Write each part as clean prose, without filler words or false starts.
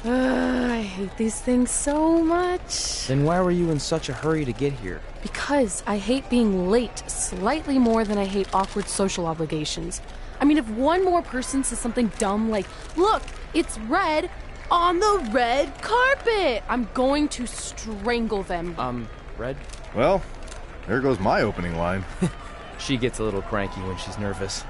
I hate these things so much. Then why were you in such a hurry to get here? Because I hate being late slightly more than I hate awkward social obligations. I mean, if one more person says something dumb like, "Look, it's red on the red carpet," I'm going to strangle them. Red? Well, there goes my opening line. She gets a little cranky when she's nervous.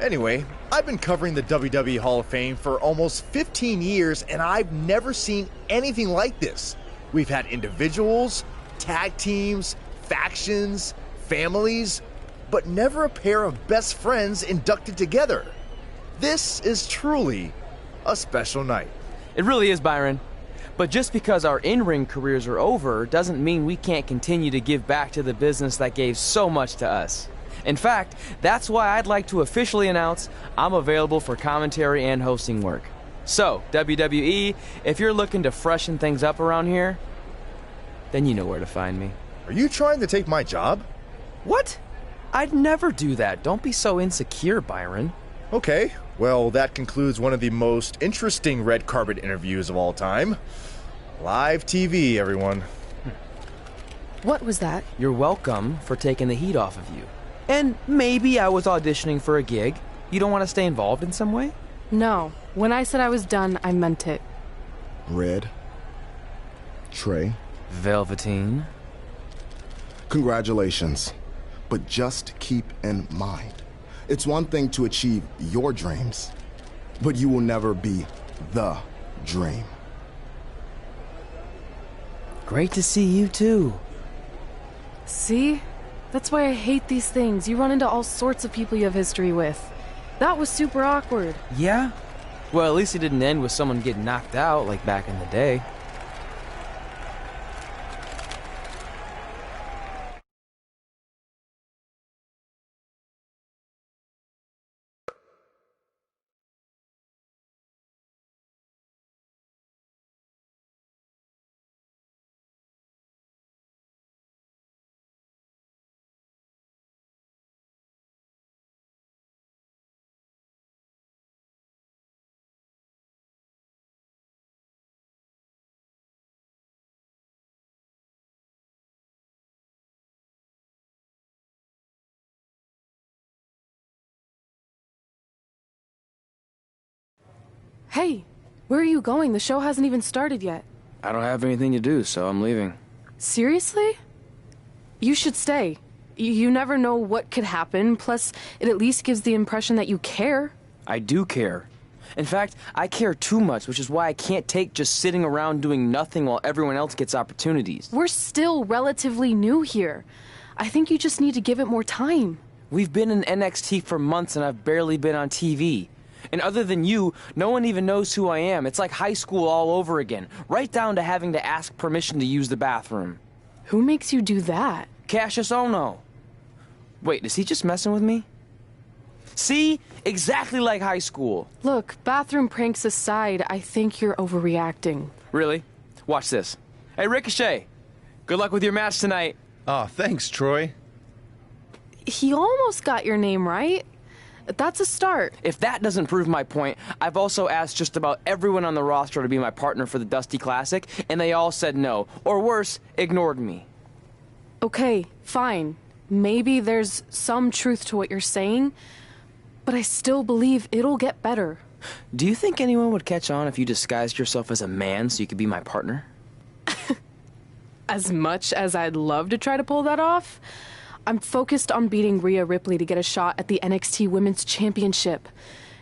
Anyway, I've been covering the WWE Hall of Fame for almost 15 years, and I've never seen anything like this. We've had individuals, tag teams, factions, families, but never a pair of best friends inducted together. This is truly a special night. It really is, Byron. But just because our in-ring careers are over doesn't mean we can't continue to give back to the business that gave so much to us. In fact, that's why I'd like to officially announce I'm available for commentary and hosting work. So, WWE, if you're looking to freshen things up around here, then you know where to find me. Are you trying to take my job? What? I'd never do that. Don't be so insecure, Byron. Okay, well, that concludes one of the most interesting red carpet interviews of all time. Live TV, everyone. What was that? You're welcome for taking the heat off of you. And maybe I was auditioning for a gig. You don't want to stay involved in some way? No. When I said I was done, I meant it. Red. Trey. Velveteen. Congratulations. But just keep in mind, it's one thing to achieve your dreams, but you will never be the dream. Great to see you too. See? That's why I hate these things. You run into all sorts of people you have history with. That was super awkward. Yeah? Well, at least it didn't end with someone getting knocked out like back in the day. Hey, where are you going? The show hasn't even started yet. I don't have anything to do, so I'm leaving. Seriously? You should stay. You never know what could happen, plus it at least gives the impression that you care. I do care. In fact, I care too much, which is why I can't take just sitting around doing nothing while everyone else gets opportunities. We're still relatively new here. I think you just need to give it more time. We've been in NXT for months and I've barely been on TV. And other than you, no one even knows who I am. It's like high school all over again, right down to having to ask permission to use the bathroom. Who makes you do that? Cassius Ohno. Wait, is he just messing with me? See? Exactly like high school. Look, bathroom pranks aside, I think you're overreacting. Really? Watch this. Hey, Ricochet. Good luck with your match tonight. Oh, thanks, Troy. He almost got your name right. That's a start. If that doesn't prove my point, I've also asked just about everyone on the roster to be my partner for the Dusty Classic, and they all said no. Or worse, ignored me. Okay, fine. Maybe there's some truth to what you're saying, but I still believe it'll get better. Do you think anyone would catch on if you disguised yourself as a man so you could be my partner? As much as I'd love to try to pull that off, I'm focused on beating Rhea Ripley to get a shot at the NXT Women's Championship.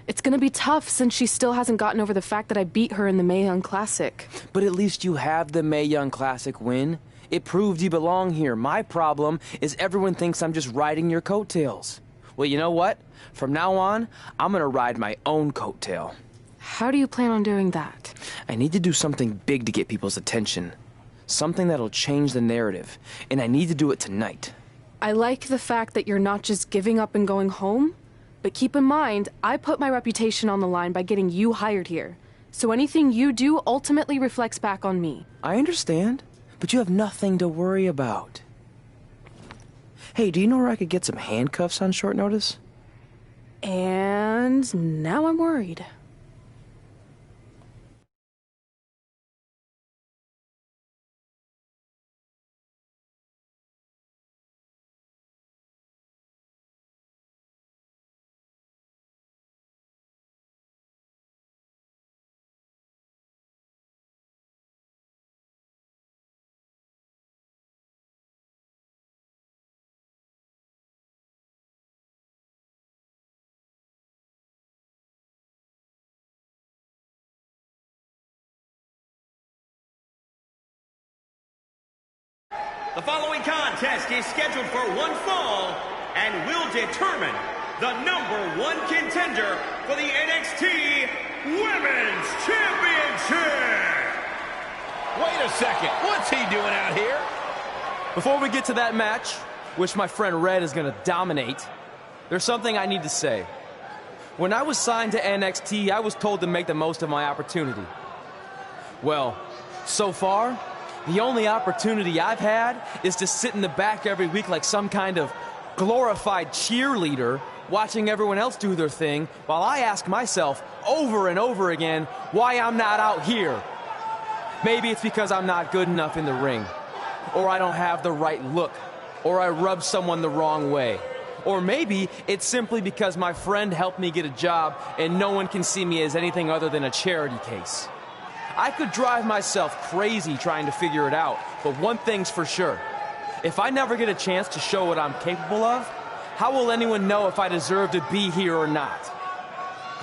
It's gonna be tough since she still hasn't gotten over the fact that I beat her in the Mae Young Classic. But at least you have the Mae Young Classic win. It proved you belong here. My problem is everyone thinks I'm just riding your coattails. Well, you know what? From now on, I'm gonna ride my own coattail. How do you plan on doing that? I need to do something big to get people's attention. Something that'll change the narrative. And I need to do it tonight. I like the fact that you're not just giving up and going home, but keep in mind, I put my reputation on the line by getting you hired here. So anything you do ultimately reflects back on me. I understand, but you have nothing to worry about. Hey, do you know where I could get some handcuffs on short notice? And now I'm worried. The following contest is scheduled for one fall and will determine the #1 contender for the NXT Women's Championship. Wait a second, what's he doing out here? Before we get to that match, which my friend Red is going to dominate, there's something I need to say. When I was signed to NXT, I was told to make the most of my opportunity. Well, so far, the only opportunity I've had is to sit in the back every week like some kind of glorified cheerleader, watching everyone else do their thing, while I ask myself over and over again why I'm not out here. Maybe it's because I'm not good enough in the ring, or I don't have the right look, or I rub someone the wrong way. Or maybe it's simply because my friend helped me get a job and no one can see me as anything other than a charity case. I could drive myself crazy trying to figure it out, but one thing's for sure. If I never get a chance to show what I'm capable of, how will anyone know if I deserve to be here or not?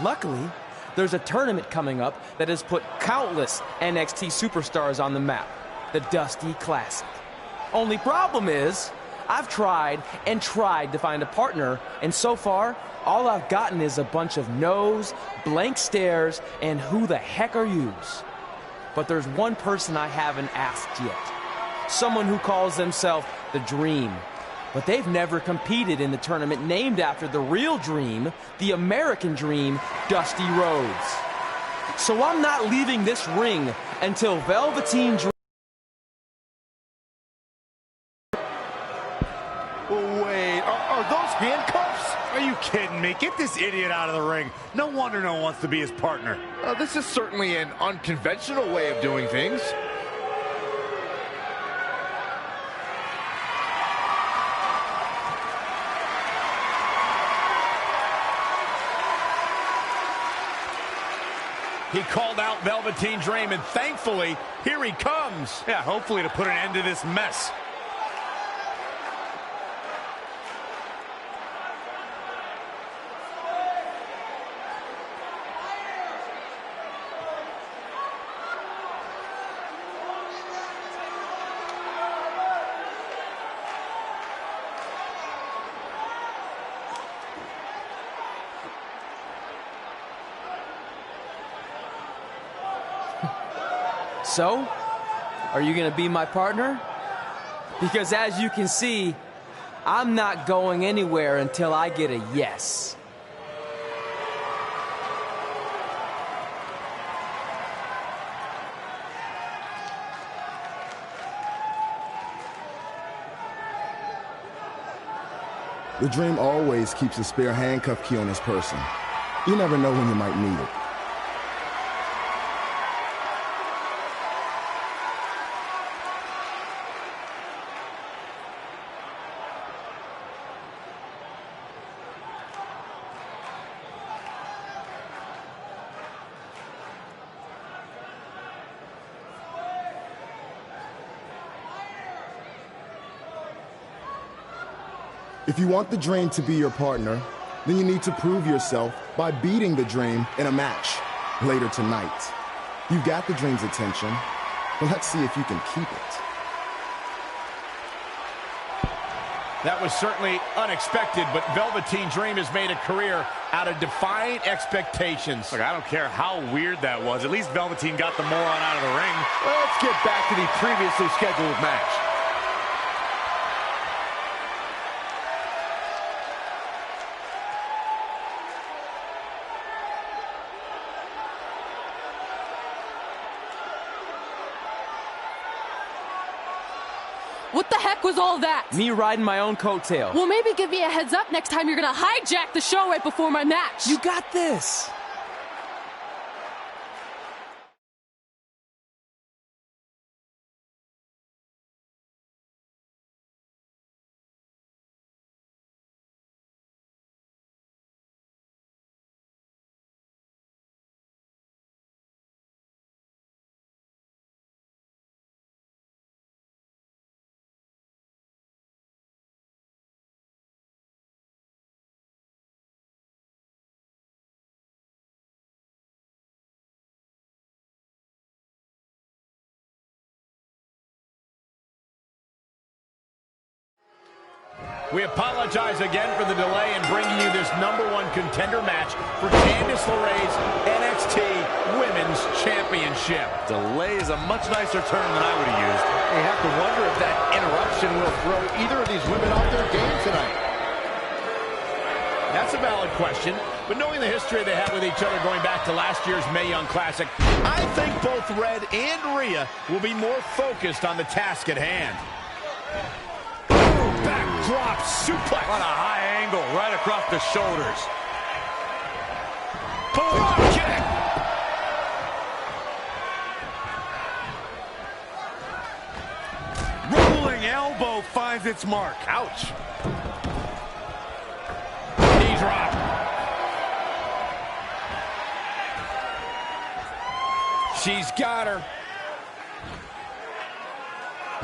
Luckily, there's a tournament coming up that has put countless NXT superstars on the map, the Dusty Classic. Only problem is, I've tried and tried to find a partner, and so far, all I've gotten is a bunch of no's, blank stares, and who the heck are yous? But there's one person I haven't asked yet. Someone who calls themselves the Dream. But they've never competed in the tournament named after the real Dream, the American Dream, Dusty Rhodes. So I'm not leaving this ring until Velveteen Dream... Wait, are those handcuffs? Are you kidding me? Get this idiot out of the ring. No wonder no one wants to be his partner. This is certainly an unconventional way of doing things. He called out Velveteen Dream, and thankfully, here he comes. Yeah, hopefully to put an end to this mess. So, are you going to be my partner? Because as you can see, I'm not going anywhere until I get a yes. The Dream always keeps a spare handcuff key on his person. You never know when you might need it. If you want the Dream to be your partner, then you need to prove yourself by beating the Dream in a match later tonight. You've got the Dream's attention, but let's see if you can keep it. That was certainly unexpected, but Velveteen Dream has made a career out of defying expectations. Look, I don't care how weird that was. At least Velveteen got the moron out of the ring. Let's get back to the previously scheduled match. What the heck was all that? Me riding my own coattail. Well, maybe give me a heads up next time you're gonna hijack the show right before my match. You got this. We apologize again for the delay in bringing you this #1 contender match for Candice LeRae's NXT Women's Championship. Delay is a much nicer term than I would have used. You have to wonder if that interruption will throw either of these women off their game tonight. That's a valid question, but knowing the history they have with each other going back to last year's Mae Young Classic, I think both Red and Rhea will be more focused on the task at hand. Backdrop suplex. What a high angle right across the shoulders. Drop kick. Rolling elbow finds its mark. Ouch. Knee drop. She's got her.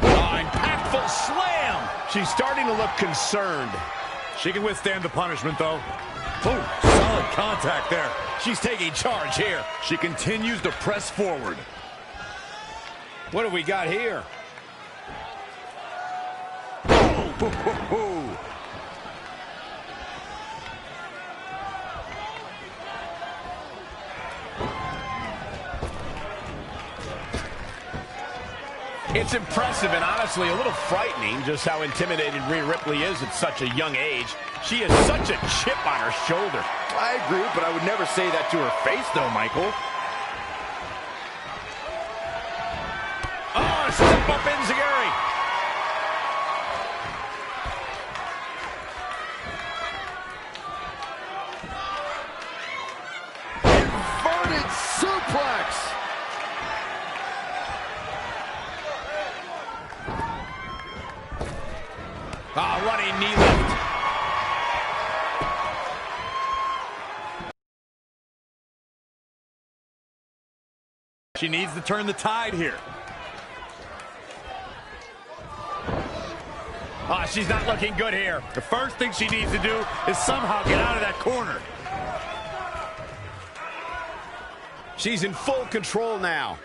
Oh, impactful slam. She's starting to look concerned. She can withstand the punishment, though. Oh, solid contact there. She's taking charge here. She continues to press forward. What do we got here? Oh, It's impressive and honestly a little frightening just how intimidated Rhea Ripley is at such a young age. She has such a chip on her shoulder. I agree, but I would never say that to her face, though, Michael. Oh, step up Enziguri. Inverted suplex. Ah, running knee lift. She needs to turn the tide here. Ah, she's not looking good here. The first thing she needs to do is somehow get out of that corner. She's in full control now.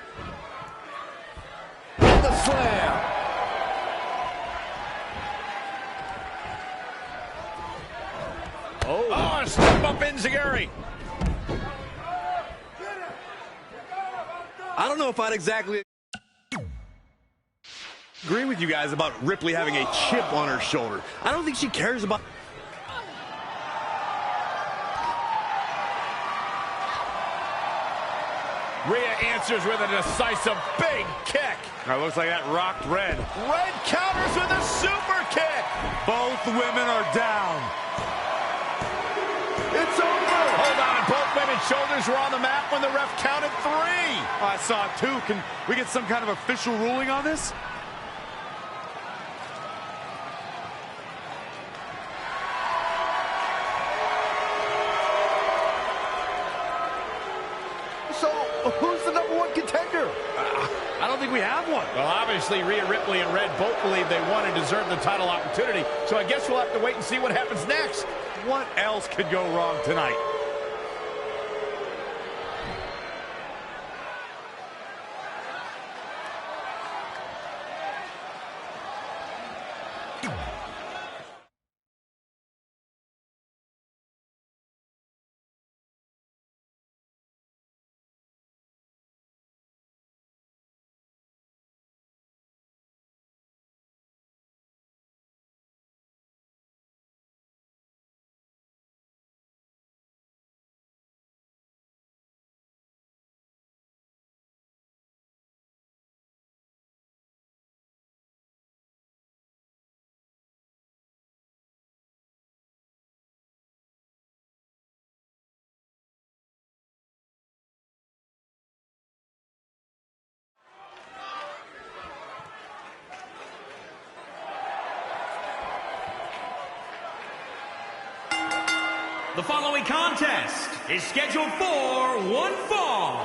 And the slam. Oh, step up Enziguri. I don't know if I'd exactly agree with you guys about Ripley having a chip on her shoulder. I don't think she cares about... Rhea answers with a decisive big kick. It looks like that rocked Red. Red counters with a super kick. Both women are down. It's over. Hold on. Both women's shoulders were on the mat when the ref counted 3. I saw it too. Can we get some kind of official ruling on this? So, who's the #1 contender? I don't think we have one. Well, obviously, Rhea Ripley and Red both believe they won and deserve the title opportunity. So I guess we'll have to wait and see what happens next. What else could go wrong tonight? The following contest is scheduled for one fall.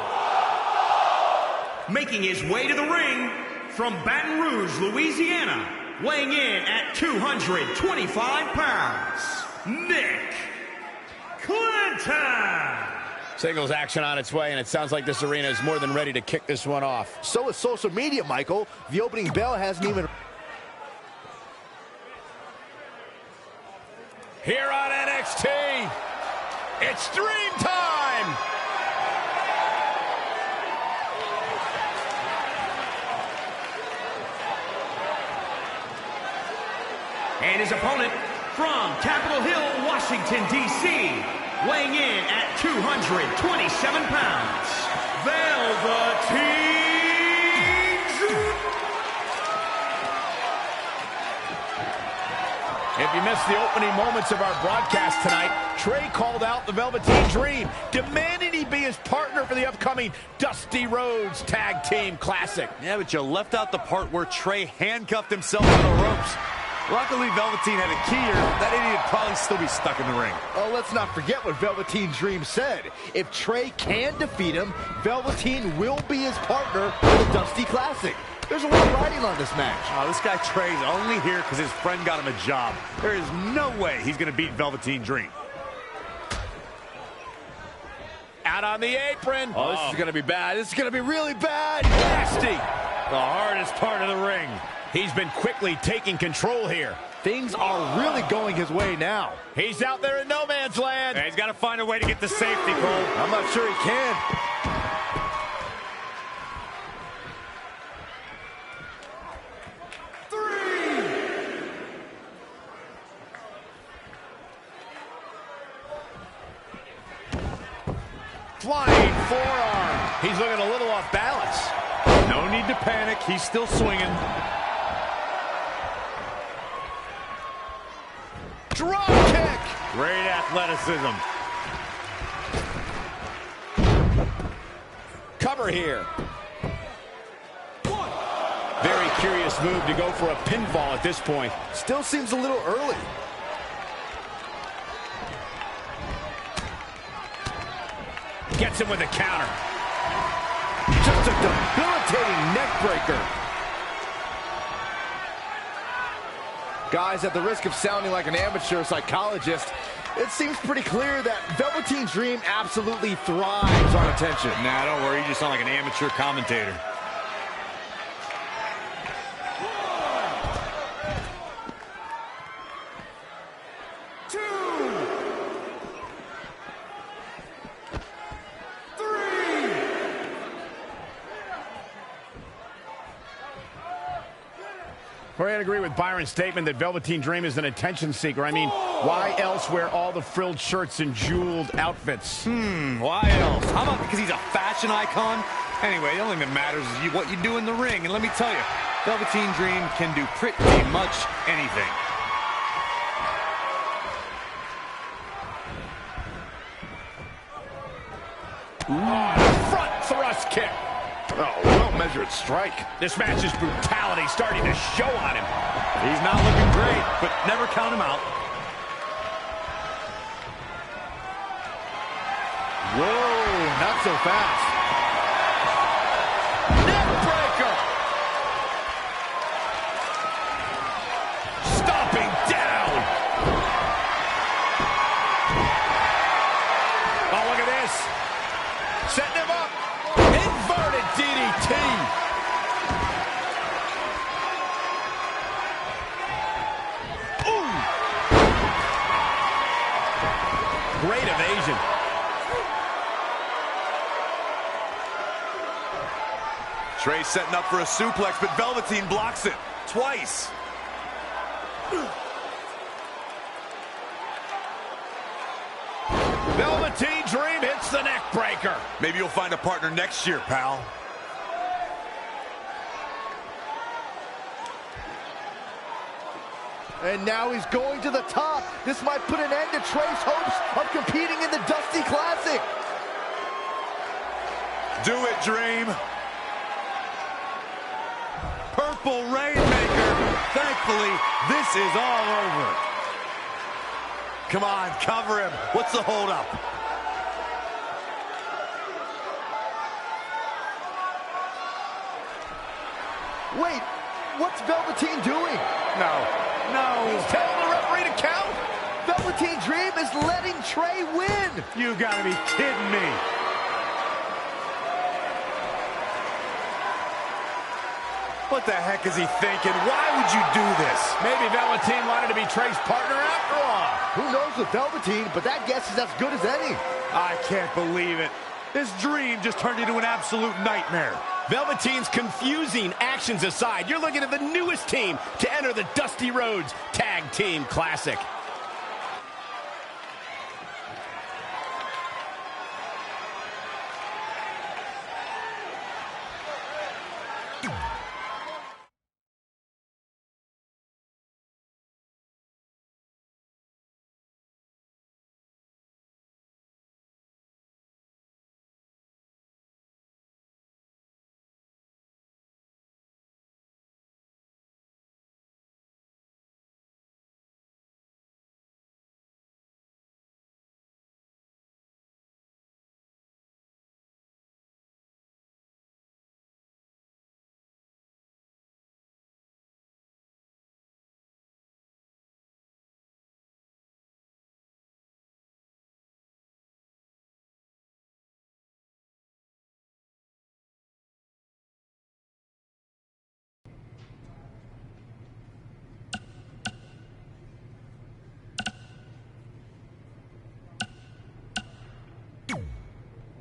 Making his way to the ring from Baton Rouge, Louisiana, weighing in at 225 pounds, Nick Clinton. Singles action on its way, and it sounds like this arena is more than ready to kick this one off. So is social media, Michael. The opening bell hasn't even... Here on NXT, it's Dream Time! And his opponent from Capitol Hill, Washington, D.C., weighing in at 227 pounds, Velveteen Dream. If you missed the opening moments of our broadcast tonight, Trey called out the Velveteen Dream, demanding he be his partner for the upcoming Dusty Rhodes Tag Team Classic. Yeah, but you left out the part where Trey handcuffed himself to the ropes. Luckily, Velveteen had a key, or that idiot would probably still be stuck in the ring. Oh, let's not forget what Velveteen Dream said. If Trey can defeat him, Velveteen will be his partner for the Dusty Classic. There's a lot riding on this match. Oh, this guy Trey's only here because his friend got him a job. There is no way he's going to beat Velveteen Dream. Out on the apron. Oh, this is going to be bad. This is going to be really bad. Nasty. The hardest part of the ring. He's been quickly taking control here. Things are really going his way now. He's out there in no man's land. Yeah, he's got to find a way to get to safety, Cole. I'm not sure he can. Flying forearm. He's looking a little off balance. No need to panic. He's still swinging. Drop kick. Great athleticism. Cover here. Very curious move to go for a pinfall at this point. Still seems a little early. Gets him with a counter. Just a debilitating neck breaker. Guys, at the risk of sounding like an amateur psychologist, it seems pretty clear that Velveteen Dream absolutely thrives on attention. Nah, don't worry. You just sound like an amateur commentator. I agree with Byron's statement that Velveteen Dream is an attention seeker. I mean, why else wear all the frilled shirts and jeweled outfits? Why else? How about because he's a fashion icon? Anyway, the only thing that matters is what you do in the ring. And let me tell you, Velveteen Dream can do pretty much anything. Front thrust kick. Oh, well-measured strike. This match's brutality starting to show on him. He's not looking great, but never count him out. Whoa, not so fast. Neckbreaker. Stomping down. Oh, look at this. Setting him up. Inverted DDT. Ooh. Great evasion. Trey setting up for a suplex, but Velveteen blocks it twice. Velveteen Dream hits the neck breaker. Maybe you'll find a partner next year, pal. And now he's going to the top. This might put an end to Trey's hopes of competing in the Dusty Classic. Do it, Dream. Purple Rainmaker. Thankfully, this is all over. Come on, cover him. What's the holdup? Wait, what's Velveteen doing? No. He's telling the referee to count. Velveteen Dream is letting Trey win. You gotta be kidding me. What the heck is he thinking? Why would you do this? Maybe Velveteen wanted to be Trey's partner after all. Who knows with Velveteen, but that guess is as good as any. I can't believe it. This dream just turned into an absolute nightmare. Velveteen's confusing actions aside, you're looking at the newest team to enter the Dusty Rhodes Tag Team Classic.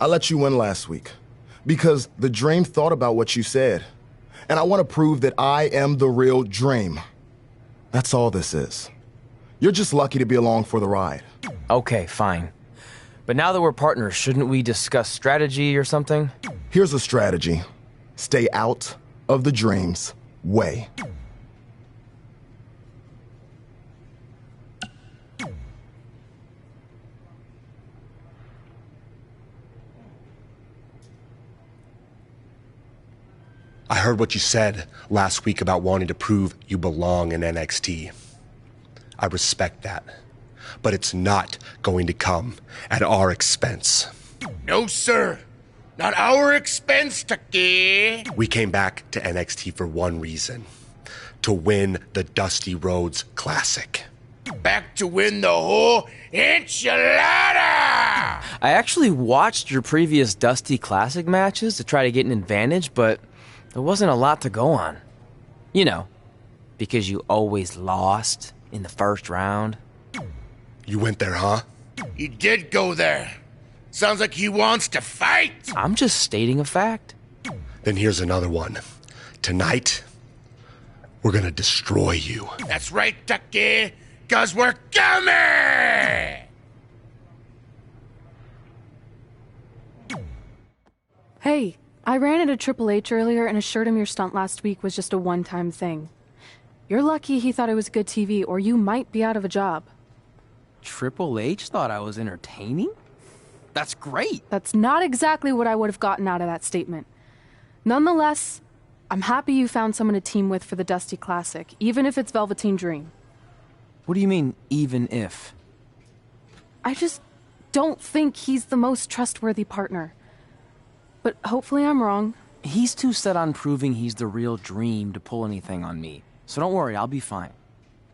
I let you win last week because the Dream thought about what you said. And I want to prove that I am the real Dream. That's all this is. You're just lucky to be along for the ride. Okay, fine. But now that we're partners, shouldn't we discuss strategy or something? Here's a strategy. Stay out of the Dream's way. I heard what you said last week about wanting to prove you belong in NXT. I respect that. But it's not going to come at our expense. No, sir. Not our expense, Taki. We came back to NXT for one reason. To win the Dusty Rhodes Classic. Back to win the whole enchilada! I actually watched your previous Dusty Classic matches to try to get an advantage, but there wasn't a lot to go on. You know, because you always lost in the first round. You went there, huh? He did go there. Sounds like he wants to fight. I'm just stating a fact. Then here's another one. Tonight, we're gonna destroy you. That's right, Taki, 'cause we're coming! Hey, I ran into Triple H earlier and assured him your stunt last week was just a one-time thing. You're lucky he thought it was good TV, or you might be out of a job. Triple H thought I was entertaining? That's great. That's not exactly what I would have gotten out of that statement. Nonetheless, I'm happy you found someone to team with for the Dusty Classic, even if it's Velveteen Dream. What do you mean, even if? I just don't think he's the most trustworthy partner. But hopefully I'm wrong. He's too set on proving he's the real Dream to pull anything on me. So don't worry, I'll be fine.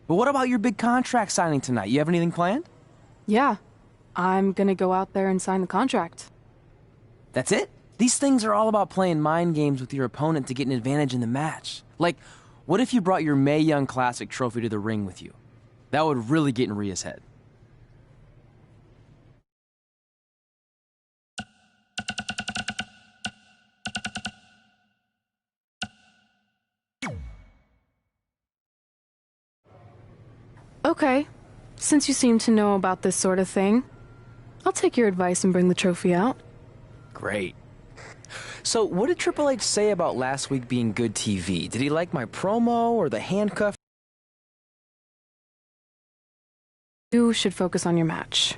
But what about your big contract signing tonight? You have anything planned? Yeah, I'm gonna go out there and sign the contract. That's it? These things are all about playing mind games with your opponent to get an advantage in the match. Like, what if you brought your Mae Young Classic trophy to the ring with you? That would really get in Rhea's head. Okay, since you seem to know about this sort of thing, I'll take your advice and bring the trophy out. Great. So, what did Triple H say about last week being good TV? Did he like my promo or the handcuff? You should focus on your match.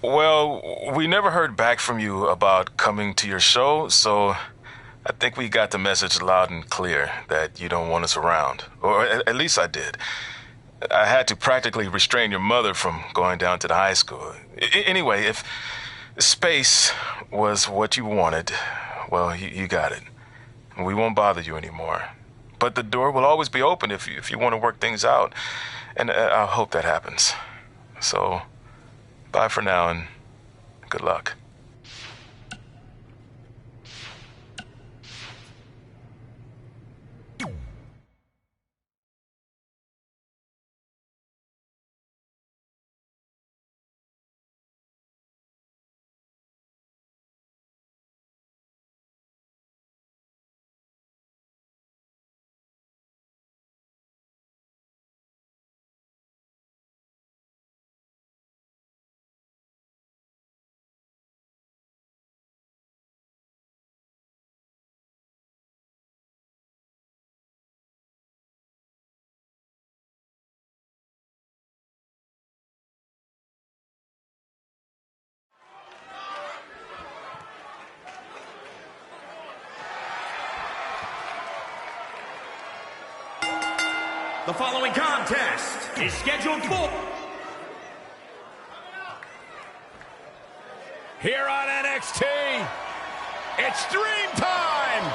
Well, we never heard back from you about coming to your show, so I think we got the message loud and clear that you don't want us around. Or at least I did. I had to practically restrain your mother from going down to the high school. Anyway, if space was what you wanted, well, you got it. We won't bother you anymore. But the door will always be open if you want to work things out. And I hope that happens. So, bye for now and good luck. The following contest is scheduled for... Here on NXT, it's Dream Time!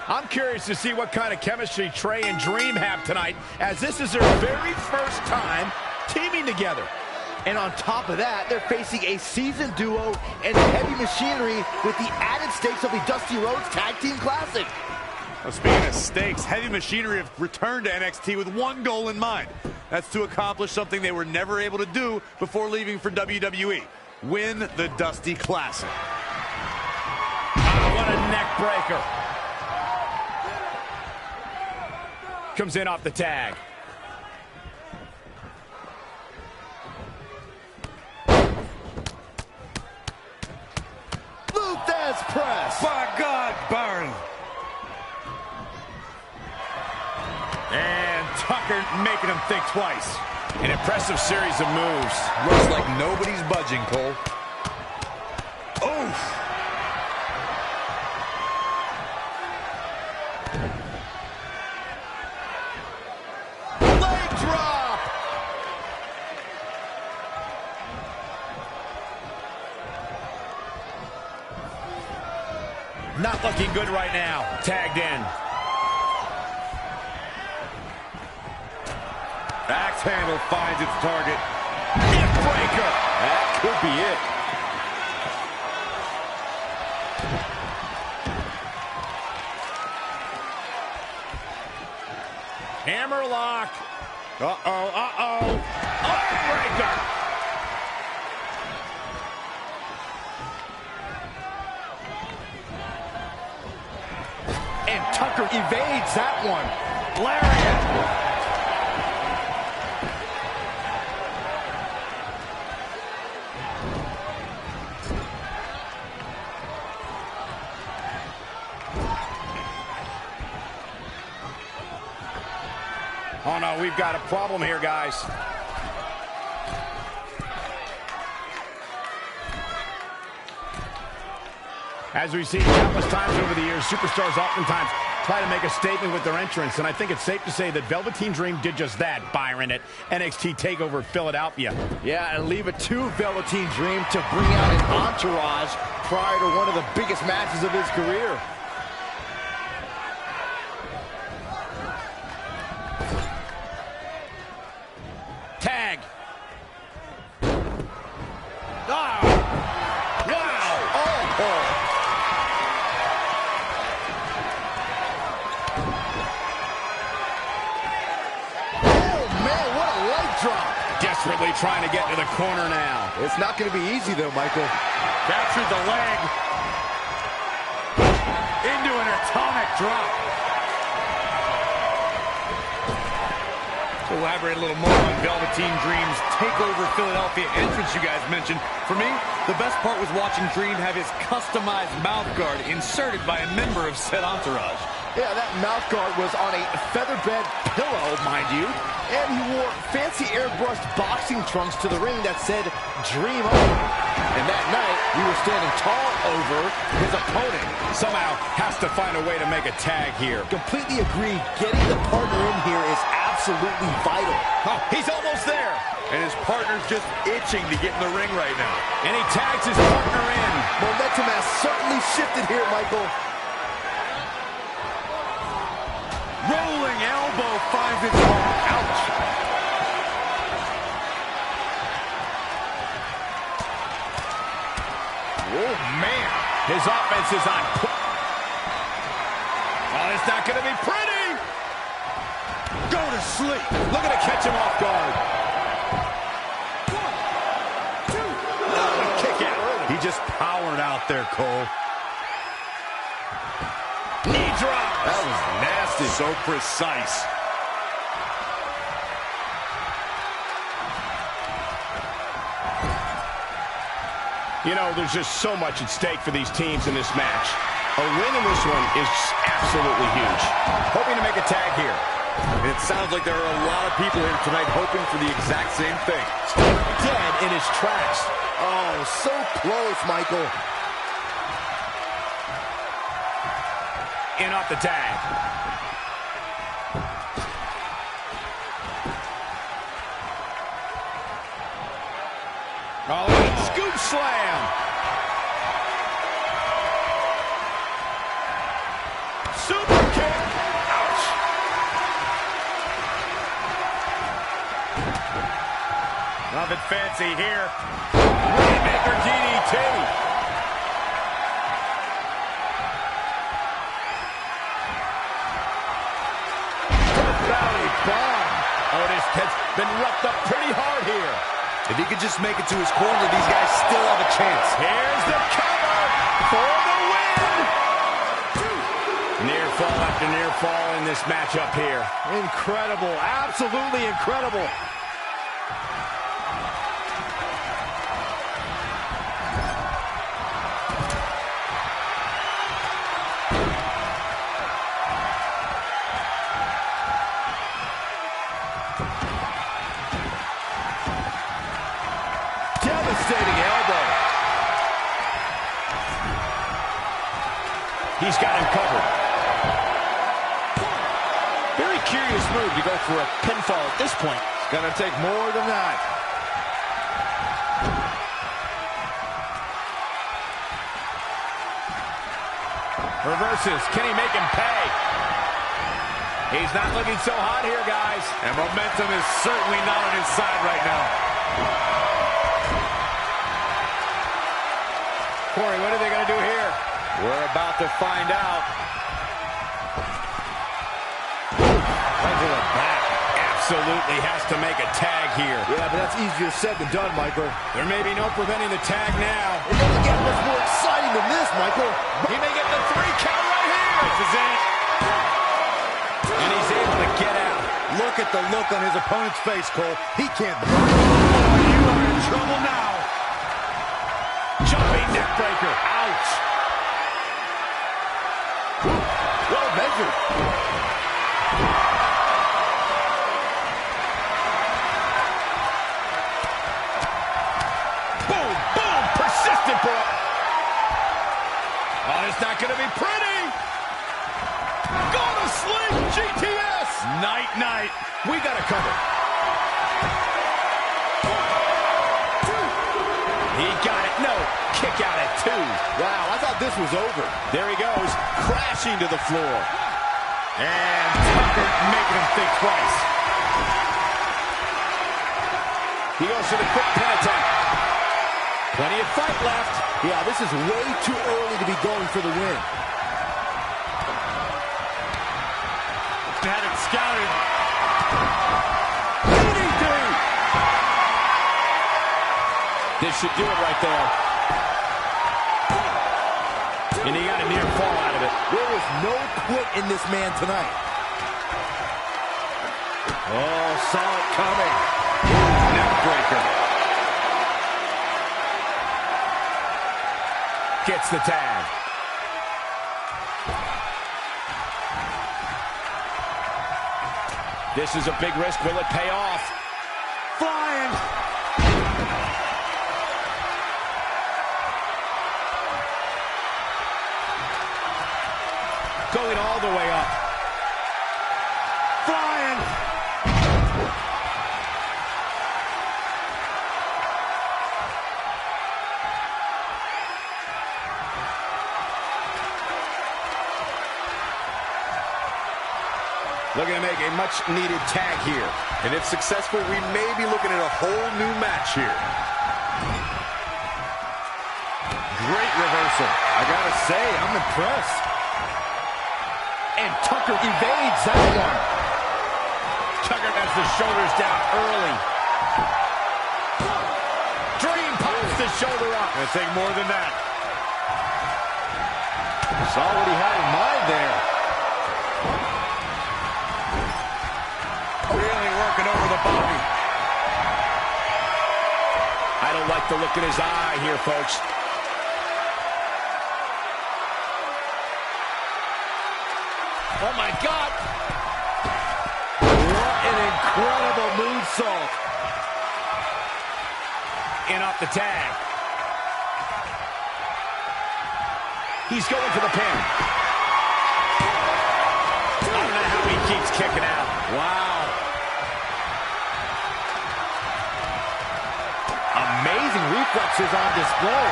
I'm curious to see what kind of chemistry Trey and Dream have tonight, as this is their very first time teaming together. And on top of that, they're facing a seasoned duo and Heavy Machinery with the added stakes of the Dusty Rhodes Tag Team Classic. Well, speaking of stakes, Heavy Machinery have returned to NXT with one goal in mind. That's to accomplish something they were never able to do before leaving for WWE. Win the Dusty Classic. Oh, what a neck breaker. Comes in off the tag. Luthez press. By God, Byron. And Tucker making him think twice. An impressive series of moves. Looks like nobody's budging, Cole. Oof. Not looking good right now. Tagged in. Axe handle finds its target. Neck breaker. That could be it. Hammerlock. Uh-oh, uh-oh. Armbreaker. And Tucker evades that one. Lariat. Oh no, we've got a problem here, guys. As we've seen countless times over the years, superstars oftentimes try to make a statement with their entrance, and I think it's safe to say that Velveteen Dream did just that, Byron, at NXT TakeOver Philadelphia. Yeah, and leave it to Velveteen Dream to bring out an entourage prior to one of the biggest matches of his career. Tag. Oh. Wow. Oh. Desperately trying to get to the corner now. It's not going to be easy, though, Michael. Captured the leg. Into an atomic drop. To elaborate a little more on Velveteen Dream's TakeOver Philadelphia entrance you guys mentioned. For me, the best part was watching Dream have his customized mouth guard inserted by a member of said entourage. Yeah, that mouth guard was on a featherbed pillow, mind you. And he wore fancy airbrushed boxing trunks to the ring that said Dream On. And that night, he was standing tall over his opponent. Somehow has to find a way to make a tag here. Completely agree. Getting the partner in here is absolutely vital. Oh, he's almost there. And his partner's just itching to get in the ring right now. And he tags his partner in. Momentum has certainly shifted here, Michael. Rolling elbow finds its mark. Ouch. Oh, man. His offense is on. Oh, it's not going to be pretty. Go to sleep. Looking to catch him off guard. 1, 2. Oh, kick out. He just powered out there, Cole. Knee drop. That was nasty. So precise. You know, there's just so much at stake for these teams in this match. A win in this one is absolutely huge. Hoping to make a tag here. It sounds like there are a lot of people here tonight hoping for the exact same thing. Dead in his tracks. Oh, so close, Michael. In off the tag. Oh, scoop slam. Super kick. Ouch. Nothing fancy here. Rainmaker DDT. Valley bomb. Otis has been roughed up pretty hard here. If he could just make it to his corner, these guys still have a chance. Here's the cover for the win. Near fall after near fall in this matchup here. Incredible. Absolutely incredible. Devastating elbow. He's got him covered. Very curious move to go for a pinfall at this point. It's gonna take more than that. Reverses. Can he make him pay? He's not looking so hot here, guys. And momentum is certainly not on his side right now. Corey, what are they going to do here? We're about to find out. Into the back. Absolutely has to make a tag here. Yeah, but that's easier said than done, Michael. There may be no preventing the tag now. It doesn't get much more exciting than this, Michael. He may get the 3 count right here. This is it. And he's able to get out. Look at the look on his opponent's face, Cole. He can't. You are in trouble now. Jumping neckbreaker. Ouch. Well measured. Boom, boom. Persistent, bro. Oh, it's not going to be pretty. Go to sleep, GTS. Night, night. We got to cover. He got it. No. Kick out at 2. Wow, I thought this was over. There he goes. Crashing to the floor. And Tucker making him think twice. He goes for the quick pin attack. Plenty of fight left. Yeah, this is way too early to be going for the win. Had it scouted. DDT. This should do it right there. And he got a near fall out of it. There was no quit in this man tonight. Oh, saw it coming. Ooh, neck breaker. Gets the tag. This is a big risk. Will it pay off? Flying. Going all the way up. Flying. Looking to make a much-needed tag here. And if successful, we may be looking at a whole new match here. Great reversal. I gotta say, I'm impressed. And Tucker evades that one. Tucker has the shoulders down early. Dream pops the shoulder up. Gonna take more than that. Saw what he had in mind there. Really working over the body. I don't like the look in his eye here, folks. Oh, my God. What an incredible moonsault. In off the tag. He's going for the pin. I don't know how he keeps kicking out. Wow. Amazing reflexes on display.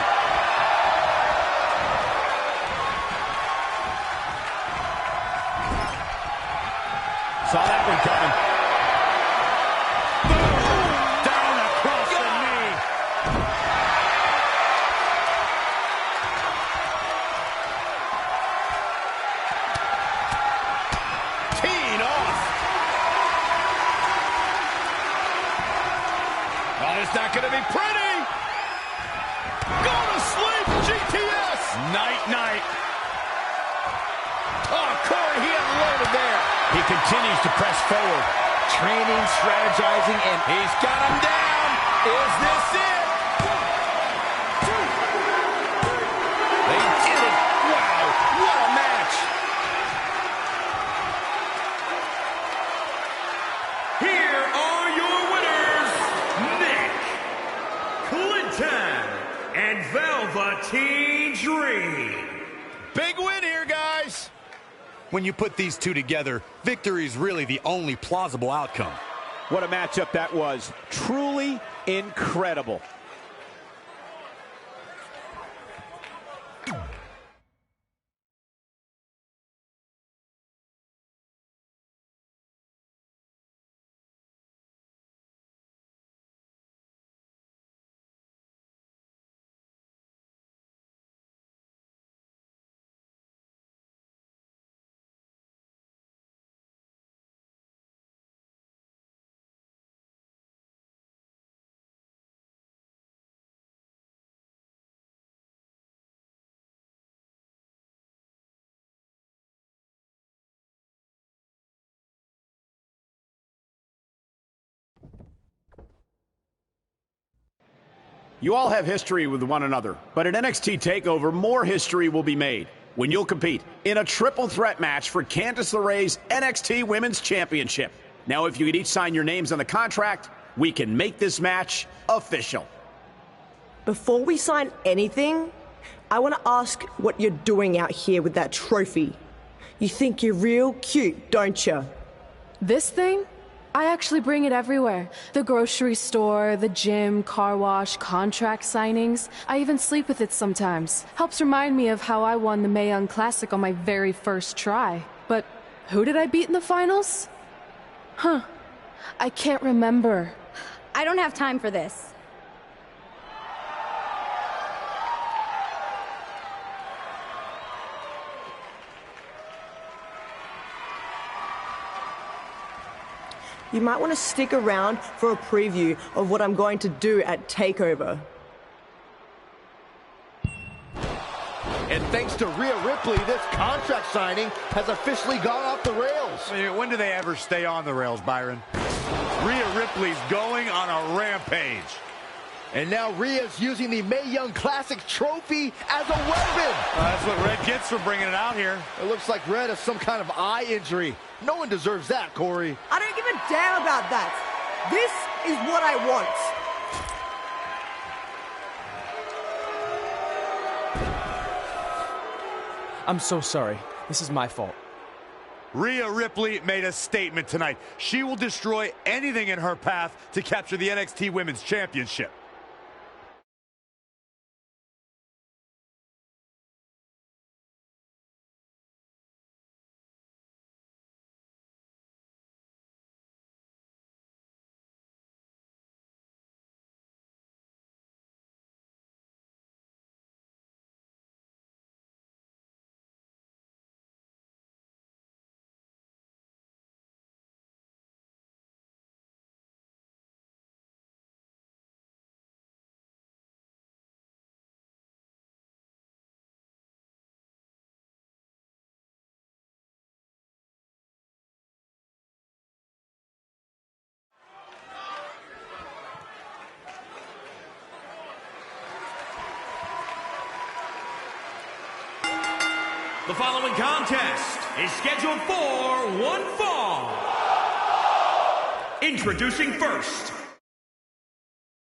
Saw that one coming. Boom! Down across the knee. Teeing off. Oh, it's not going to be pretty. Go to sleep, GTS. Night-night. Oh, Corey, he unloaded there. He continues to press forward. Training, strategizing, and he's got him down. Is this it? 1, 2, 3. They did it. Wow, what a match. Here are your winners, Nick, Clinton, and Velveteen Dream. Big win here, guys. When you put these two together, victory is really the only plausible outcome. What a matchup that was. Truly incredible. You all have history with one another, but at NXT TakeOver, more history will be made when you'll compete in a triple threat match for Candice LeRae's NXT Women's Championship. Now, if you could each sign your names on the contract, we can make this match official. Before we sign anything, I want to ask what you're doing out here with that trophy. You think you're real cute, don't you? This thing? I actually bring it everywhere. The grocery store, the gym, car wash, contract signings. I even sleep with it sometimes. Helps remind me of how I won the Mae Young Classic on my very first try. But who did I beat in the finals? Huh. I can't remember. I don't have time for this. You might want to stick around for a preview of what I'm going to do at TakeOver. And thanks to Rhea Ripley, this contract signing has officially gone off the rails. I mean, when do they ever stay on the rails, Byron? Rhea Ripley's going on a rampage. And now Rhea's using the Mae Young Classic trophy as a weapon. That's what Red gets for bringing it out here. It looks like Red has some kind of eye injury. No one deserves that, Corey. I don't give a damn about that. This is what I want. I'm so sorry. This is my fault. Rhea Ripley made a statement tonight. She will destroy anything in her path to capture the NXT Women's Championship. The following contest is scheduled for one fall. Introducing first,